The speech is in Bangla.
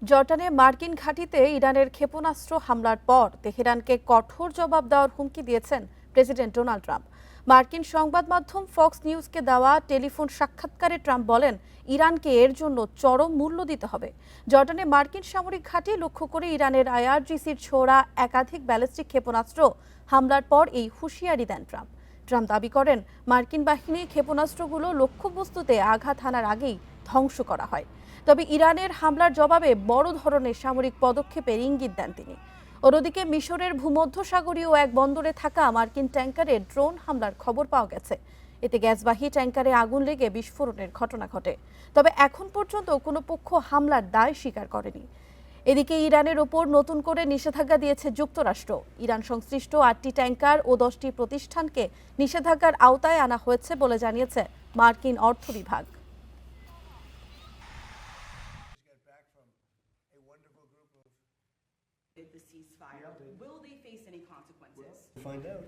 জর্ডানে মার্কিন ঘাঁটিতে ইরানের ক্ষেপণাস্ত্র হামলার পর তেহরানকে কঠোর জবাব দেওয়ার হুমকি দিয়েছেন প্রেসিডেন্ট ডোনাল্ড ট্রাম্প। মার্কিন সংবাদ মাধ্যম ফক্স নিউজকে দেওয়া টেলিফোন সাক্ষাৎকারে ট্রাম্প বলেন, ইরানকে এর জন্য চরম মূল্য দিতে হবে। জর্ডানে মার্কিন সামরিক ঘাঁটি লক্ষ্য করে ইরানের আইআরজিসির ছোড়া একাধিক ব্যালিস্টিক ক্ষেপণাস্ত্র হামলার পর এই হুঁশিয়ারি দেন ট্রাম্প। ট্রাম্প দাবি করেন, মার্কিন বাহিনী ক্ষেপণাস্ত্রগুলো লক্ষ্যবস্তুতে আঘাত হানার আগেই ধ্বংস করা হয়। তবে ইরানের হামলার জবাবে বড় ধরনের সামরিক পদক্ষেপের ইঙ্গিত দেন তিনি। অন্যদিকে মিশরের ভূমধ্যসাগরীয় এক বন্দরে থাকা মার্কিন ট্যাঙ্কারে ড্রোন হামলার খবর পাওয়া গেছে। এতে গ্যাসবাহী ট্যাঙ্কারে আগুন লেগে বিস্ফোরণের ঘটনা ঘটে। তবে এখন পর্যন্ত কোনো পক্ষ হামলার দায় স্বীকার করেনি। এদিকে ইরানের ওপর নতুন করে নিষেধাজ্ঞা দিয়েছে যুক্তরাষ্ট্র। ইরান সংশ্লিষ্ট 8টি ট্যাঙ্কার ও 10টি প্রতিষ্ঠানকে নিষেধাজ্ঞার আওতায় আনা হয়েছে বলে জানিয়েছে মার্কিন অর্থ বিভাগ। The ceasefire. Will they face any consequences? Find out.